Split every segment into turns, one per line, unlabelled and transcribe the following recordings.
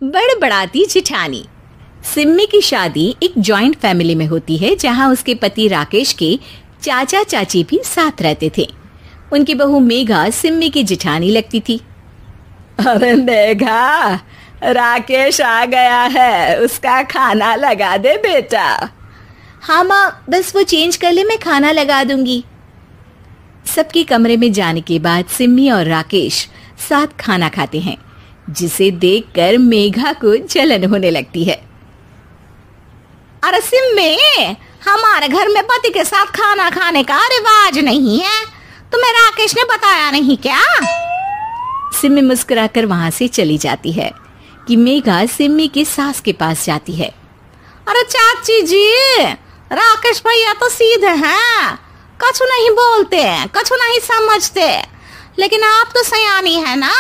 बड़बड़ाती जेठानी। सिम्मी की शादी एक जॉइंट फैमिली में होती है जहां उसके पति राकेश के चाचा चाची भी साथ रहते थे। उनकी बहू मेघा सिम्मी की जेठानी लगती थी।
अरे मेघा, राकेश आ गया है, उसका खाना लगा दे बेटा।
हाँ माँ, बस वो चेंज कर ले, मैं खाना लगा दूंगी। सबके कमरे में जाने के बाद सिम्मी और राकेश साथ खाना खाते हैं, जिसे देखकर मेघा को जलन होने लगती है।
अरे सिम्मी, हमारे घर में पति के साथ खाना खाने का रिवाज नहीं है, तुम्हें राकेश ने बताया नहीं क्या?
सिम्मी मुस्कुराकर वहां से चली जाती है कि मेघा सिम्मी की सास के पास जाती है।
अरे चाची जी, राकेश भैया तो सीधे हैं, कछु नहीं बोलते, कछु नहीं समझते, लेकिन आप तो सयानी है ना।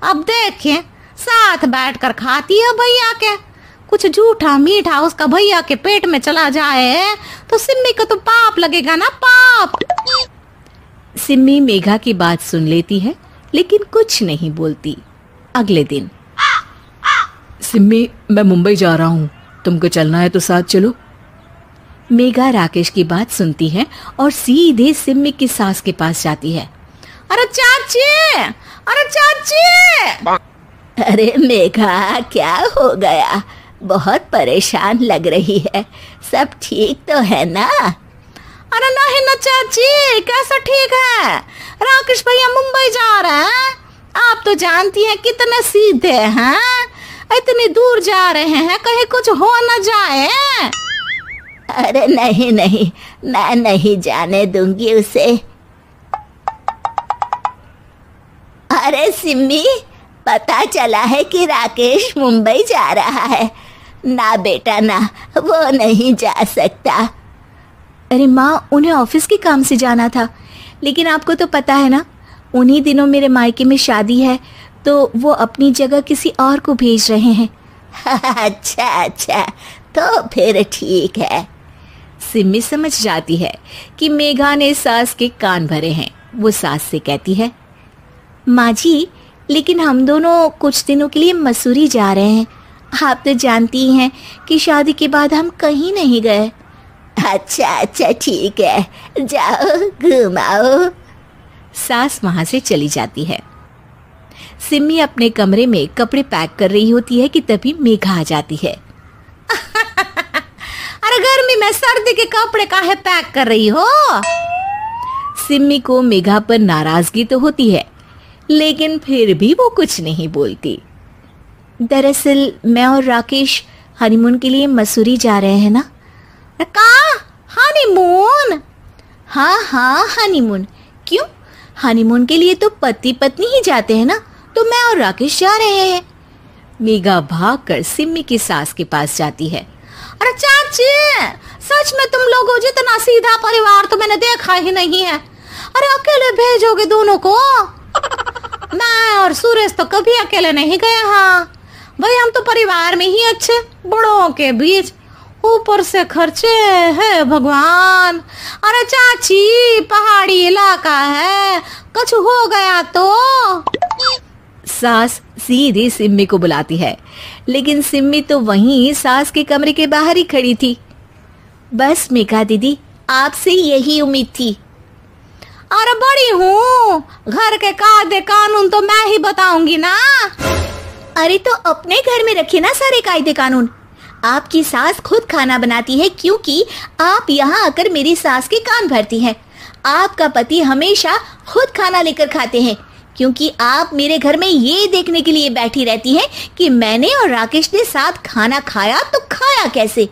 अब देखिए, साथ बैठकर खाती है भैया के, कुछ झूठा मीठा उसका भैया के पेट में चला जाए तो सिम्मी को तो पाप लगेगा ना, पाप।
सिम्मी मेघा की बात सुन लेती है लेकिन कुछ नहीं बोलती। अगले दिन,
सिम्मी, मैं मुंबई जा रहा हूँ, तुमको चलना है तो साथ चलो।
मेघा राकेश की बात सुनती है और सीधे सिम्मी की सास के पास जाती है।
अरे चाची, अरे चाची।
अरे मेघा, क्या हो गया? बहुत परेशान लग रही है, सब ठीक तो है ना?
अरे नहीं ना चाची, कैसा ठीक है? राकेश भैया मुंबई जा रहे हैं, आप तो जानती हैं कितने सीधे हैं, इतनी दूर जा रहे हैं, कहीं कुछ हो न जाए।
अरे नहीं नहीं, मैं नहीं जाने दूंगी उसे। अरे सिम्मी, पता चला है कि राकेश मुंबई जा रहा है। ना बेटा ना, वो नहीं जा सकता। अरे माँ, उन्हें ऑफिस के काम से जाना था, लेकिन आपको तो पता है ना, उन्हीं दिनों मेरे मायके में शादी है, तो वो अपनी जगह किसी और को भेज रहे हैं। अच्छा अच्छा, तो फिर ठीक है। सिम्मी समझ जाती है कि मेघा ने सास के कान भरे हैं। वो सास से कहती है, माँ जी, लेकिन हम दोनों कुछ दिनों के लिए मसूरी जा रहे हैं। आप तो जानती हैं कि शादी के बाद हम कहीं नहीं गए। अच्छा अच्छा, ठीक है, जाओ घुमाओ। सास वहां से चली जाती है। सिम्मी अपने कमरे में कपड़े पैक कर रही होती है कि तभी मेघा आ जाती है।
अरे गर्मी में सर्दी के कपड़े काहे पैक कर रही हो?
सिम्मी को मेघा पर नाराजगी तो होती है, लेकिन फिर भी वो कुछ नहीं बोलती। दरअसल मैं और राकेश हनीमून के लिए मसूरी जा रहे हैं ना।
का हनीमून?
हाँ हाँ, हनीमून। क्यों? हनीमून के लिए तो पति पत्नी ही जाते हैं ना, तो मैं और राकेश जा रहे हैं। मेघा भागकर सिम्मी की सास के पास जाती है।
अरे चाची, सच में तुम लोगों जितना सीधा परिवार तो मैंने देखा ही नहीं है। अरे अकेले भेजोगे दोनों को? मैं और सुरेश तो कभी अकेले नहीं गए। हाँ भाई, हम तो परिवार में ही अच्छे, बड़ों के बीच, ऊपर से खर्चे है भगवान। अरे चाची, पहाड़ी इलाका है, कुछ हो गया तो?
सास सीधे सिम्मी को बुलाती है, लेकिन सिम्मी तो वहीं सास के कमरे के बाहर ही खड़ी थी। बस मेघा दीदी, आपसे यही उम्मीद थी।
अरे बड़ी हूँ, घर के कायदे कानून तो मैं ही बताऊंगी ना।
अरे तो अपने घर में रखिए ना सारे कायदे कानून। आपकी सास खुद खाना बनाती है, क्योंकि आप यहाँ आकर मेरी सास के कान भरती हैं। आपका पति हमेशा खुद खाना लेकर खाते हैं, क्योंकि आप मेरे घर में ये देखने के लिए बैठी रहती हैं कि मैंने और राकेश ने साथ खाना खाया तो खाया कैसे।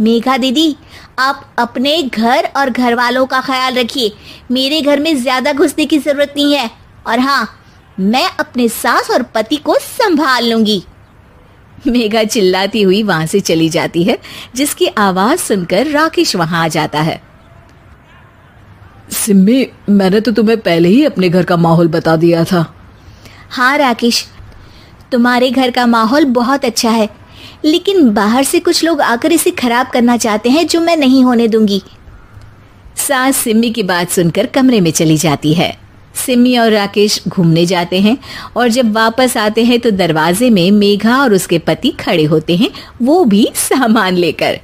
मेघा दीदी, आप अपने घर और घर वालों का ख्याल रखिए, मेरे घर में ज्यादा घुसने की जरूरत नहीं है। और हाँ, मैं अपने सास और पति को संभाल लूंगी। मेघा चिल्लाती हुई वहां से चली जाती है, जिसकी आवाज सुनकर राकेश वहां आ जाता है।
सिम्मी, मैंने तो तुम्हें पहले ही अपने घर का माहौल बता दिया था।
हाँ राकेश, तुम्हारे घर का माहौल बहुत अच्छा है, लेकिन बाहर से कुछ लोग आकर इसे खराब करना चाहते हैं, जो मैं नहीं होने दूंगी। सास सिम्मी की बात सुनकर कमरे में चली जाती है। सिमी और राकेश घूमने जाते हैं और जब वापस आते हैं तो दरवाजे में मेघा और उसके पति खड़े होते हैं, वो भी सामान लेकर।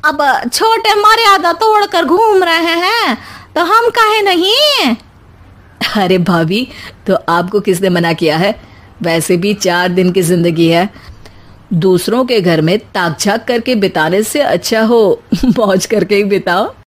अब छोटे मर्यादा तोड़कर घूम रहे हैं तो हम काहे नहीं।
अरे भाभी, तो आपको किसने मना किया है? वैसे भी 4 दिन की जिंदगी है, दूसरों के घर में ताक झाक करके बिताने से अच्छा हो मौज करके ही बिताओ।